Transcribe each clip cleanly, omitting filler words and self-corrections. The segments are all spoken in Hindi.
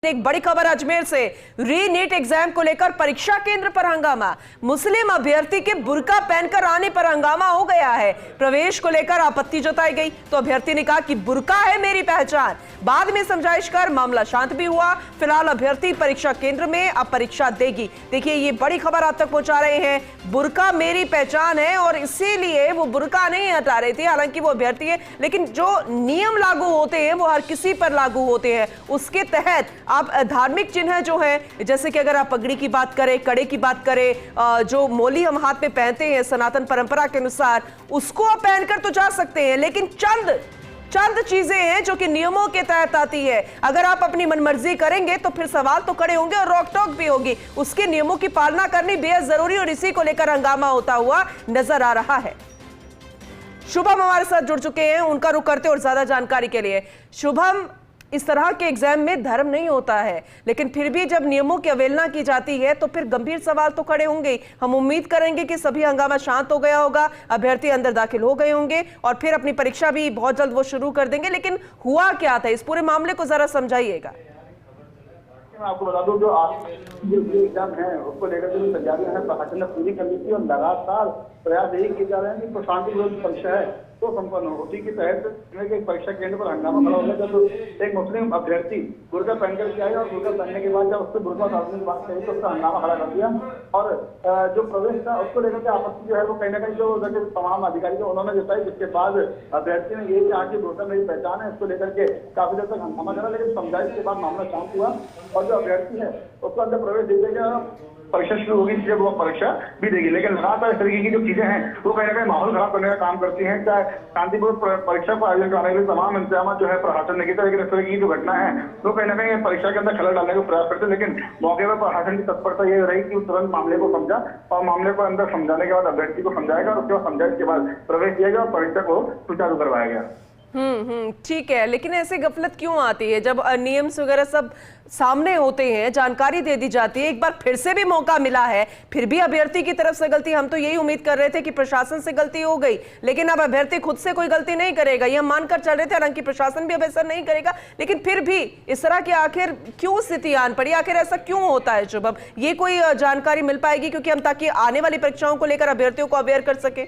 एक बड़ी खबर अजमेर से। री नीट एग्जाम को लेकर परीक्षा केंद्र पर हंगामा। मुस्लिम अभ्यर्थी के बुर्का पहनकर आने पर हंगामा हो गया है। प्रवेश को लेकर आपत्ति जताई गई तो अभ्यर्थी ने कहा कि बुर्का है मेरी पहचान। बाद में समझाइश कर मामला शांत भी हुआ। फिलहाल अभ्यर्थी परीक्षा केंद्र में अब परीक्षा देगी। देखिए, ये बड़ी खबर आप तक पहुंचा रहे हैं। बुर्का मेरी पहचान है और इसीलिए वो बुर्का नहीं हटा रही थी। हालांकि वो अभ्यर्थी है, लेकिन जो नियम लागू होते हैं वो हर किसी पर लागू होते हैं। उसके तहत आप धार्मिक चिन्ह जो है, जैसे कि अगर आप पगड़ी की बात करें, कड़े की बात करें, जो मोली हम हाथ में पहनते हैं सनातन परंपरा के अनुसार, उसको आप पहनकर तो जा सकते हैं, लेकिन चंद चीजें हैं जो कि नियमों के तहत आती है। अगर आप अपनी मनमर्जी करेंगे तो फिर सवाल तो खड़े होंगे और रोक टोक भी होगी। उसके नियमों की पालना करनी बेहद जरूरी और इसी को लेकर हंगामा होता हुआ नजर आ रहा है। शुभम हमारे साथ जुड़ चुके हैं, उनका रुख करते और ज्यादा जानकारी के लिए। शुभम, इस तरह के एग्जाम में धर्म नहीं होता है, लेकिन फिर भी जब नियमों की अवहेलना की जाती है तो फिर गंभीर सवाल तो खड़े होंगे। हम उम्मीद करेंगे कि सभी हंगामा शांत हो गया होगा, अभ्यर्थी अंदर दाखिल हो गए होंगे और फिर अपनी परीक्षा भी बहुत जल्द वो शुरू कर देंगे। लेकिन हुआ क्या था, इस पूरे मामले को जरा समझाइएगा। मैं आपको बता दूं, जो आज जो एग्जाम है उसको लेकर जो तैयारियां हैं प्रशासन ने पूरी कर ली थी और लगातार प्रयास यही किए जा रहे हैं कि शांतिपूर्वक परीक्षा है तो संपन्न हो। उसी के तहत एक परीक्षा केंद्र पर हंगामा खड़ा हो गया जब एक मुस्लिम अभ्यर्थी बुर्का पहनकर के आए और बुर्का पहनने के बाद जब उससे बुर्का उतारने की बात कही तो उसका हंगामा खड़ा कर दिया और जो प्रवेश था उसको लेकर के आपत्ति जो है वो कहीं ना कहीं जो तमाम अधिकारी थे उन्होंने जताई, जिसके बाद अभ्यर्थी ने यही कहा कि बुर्का मेरी पहचान है। इसको लेकर के काफी देर तक हंगामा चला, लेकिन समझाइश के बाद मामला शांत हुआ और जो अभ्यर्थी है उसको अंदर प्रवेश दे दिया गया। परीक्षा शुरू होगी जब वो परीक्षा भी देगी, लेकिन लगातार इस तरीके की जो चीजें हैं वो कहीं ना कहीं माहौल खराब करने का काम करती हैं। चाहे शांतिपूर्वक परीक्षा को आयोजन कराने के लिए तमाम इंतजाम जो है प्रशासन ने किया, लेकिन इस तरह की जो घटना है वो कहीं ना कहीं परीक्षा के अंदर खलल डालने का प्रयास करते हैं। लेकिन मौके पर प्रशासन की तत्परता ये रही कि तुरंत मामले को समझा और मामले को अंदर समझाने के बाद अभ्यर्थी को समझाएगा और उसके बाद समझाने के बाद प्रवेश दिया गया और परीक्षा को सुचारू करवाया गया। ठीक है, लेकिन ऐसे गफलत क्यों आती है जब नियम्स वगैरह सब सामने होते हैं, जानकारी दे दी जाती है, एक बार फिर से भी मौका मिला है, फिर भी अभ्यर्थी की तरफ से गलती। हम तो यही उम्मीद कर रहे थे कि प्रशासन से गलती हो गई, लेकिन अब अभ्यर्थी खुद से कोई गलती नहीं करेगा, ये हम मानकर चल रहे थे। हालांकि प्रशासन भी अब ऐसा नहीं करेगा, लेकिन फिर भी इस तरह की आखिर क्यों स्थिति आन पड़ी, आखिर ऐसा क्यों होता है शुभम? ये कोई जानकारी मिल पाएगी क्योंकि हम ताकि आने वाली परीक्षाओं को लेकर अभ्यर्थियों को अवेयर कर सके?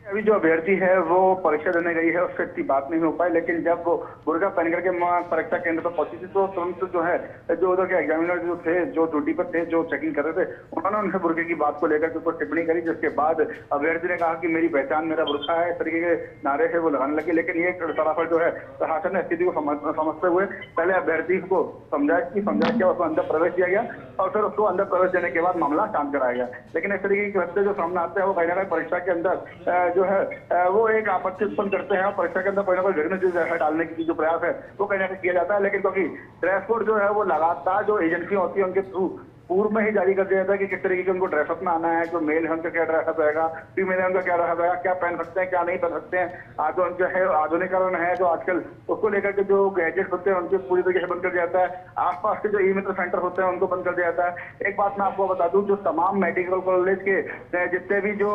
अभी जो अभ्यर्थी है वो परीक्षा देने गई है, उससे इतनी बात नहीं हो पाई, लेकिन जब वो बुर्का पहन करके परीक्षा केंद्र पर पहुंची थी तो तुरंत जो है जो उधर के एग्जामिनर जो थे, जो ड्यूटी पर थे, जो चेकिंग कर रहे थे, उन्होंने उनसे बुर्के की बात को लेकर कुछ टिप्पणी करी, जिसके बाद अभ्यर्थी ने कहा कि मेरी पहचान मेरा बुर्का है। इस तरीके के नारे से वो लगाने लगे। लेकिन ये तरफ जो है प्रशासन ने स्थिति को समझते हुए पहले अभ्यर्थी को समझाइश किया, उसको अंदर प्रवेश दिया गया और फिर उसको अंदर प्रवेश देने के बाद मामला शांत कराया गया। लेकिन इस तरीके के हत्या जो सामने आते हैं वो कहीं ना कहीं परीक्षा के अंदर जो है वो एक आपत्ति उत्पन्न करते हैं और परीक्षा के अंदर कोई ना कोई विघ्न जो है डालने की जो प्रयास है वो कहीं ना कहीं किया जाता है। लेकिन क्योंकि ड्रेस कोड जो है वो लगातार जो एजेंसी होती है उनके थ्रू पूर्व में ही जारी कर दिया जाता है कि किस तरीके के उनको ड्रेसअप में आना है। जो मेल है उनका क्या ड्रेसअप रहेगा, फीमेल है उनका क्या ड्रेसअप रहेगा, क्या पहन सकते हैं क्या नहीं पहन सकते हैं। जो उनके है आधुनिकरण है जो आजकल, उसको लेकर के जो गैजेट्स होते हैं उनके पूरी तरीके से बंद कर दिया जाता है। आसपास के जो ई मित्र सेंटर होते हैं उनको बंद कर दिया जाता है। एक बात मैं आपको बता दूं, जो तमाम मेडिकल कॉलेज के जितने भी जो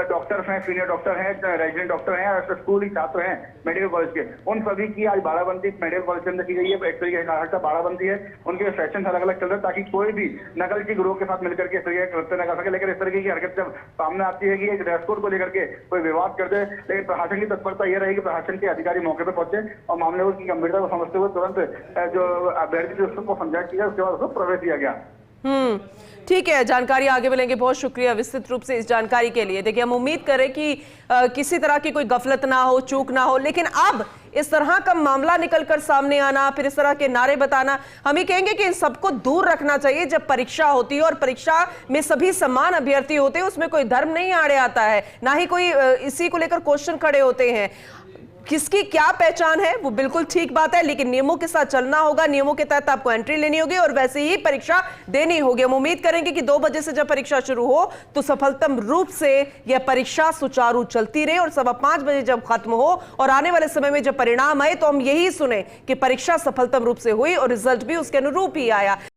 डॉक्टर्स हैं, सीनियर डॉक्टर हैं, रेजिडेंट डॉक्टर हैं, स्कूली छात्र हैं मेडिकल कॉलेज के, उन सभी की आज बाड़ाबंदी मेडिकल कॉलेज के अंदर की गई है। एक तरीके से बाड़ाबंदी है, उनके सेक्शन अलग अलग चल रहे हैं ताकि कोई भी नकल की गिरोह के साथ मिलकर के इस तरीके कृत्य न कर सके। लेकिन इस तरीके की हरकत जब सामने आती है कि एक ड्रेस कोड को लेकर के कोई विवाद कर दे, लेकिन प्रशासन की तत्परता यह रही कि प्रशासन के अधिकारी मौके पर पहुंचे और मामले की गंभीरता को समझते हुए तुरंत जो अभ्यर्थी उसको समझा किया, उसके बाद उसको प्रवेश दिया गया। ठीक है, जानकारी आगे मिलेंगे। बहुत शुक्रिया विस्तृत रूप से इस जानकारी के लिए। देखिए, हम उम्मीद करें कि किसी तरह की कोई गफलत ना हो, चूक ना हो, लेकिन अब इस तरह का मामला निकलकर सामने आना, फिर इस तरह के नारे बताना, हम ही कहेंगे कि इन सबको दूर रखना चाहिए। जब परीक्षा होती है और परीक्षा में सभी समान अभ्यर्थी होते हैं, उसमें कोई धर्म नहीं आड़े आता है, ना ही कोई इसी को लेकर क्वेश्चन खड़े होते हैं। किसकी क्या पहचान है वो बिल्कुल ठीक बात है, लेकिन नियमों के साथ चलना होगा, नियमों के तहत आपको एंट्री लेनी होगी और वैसे ही परीक्षा देनी होगी। हम उम्मीद करेंगे कि 2 बजे से जब परीक्षा शुरू हो तो सफलतम रूप से यह परीक्षा सुचारू चलती रहे और 5:15 बजे जब खत्म हो और आने वाले समय में जब परिणाम आए तो हम यही सुने कि परीक्षा सफलतम रूप से हुई और रिजल्ट भी उसके अनुरूप ही आया।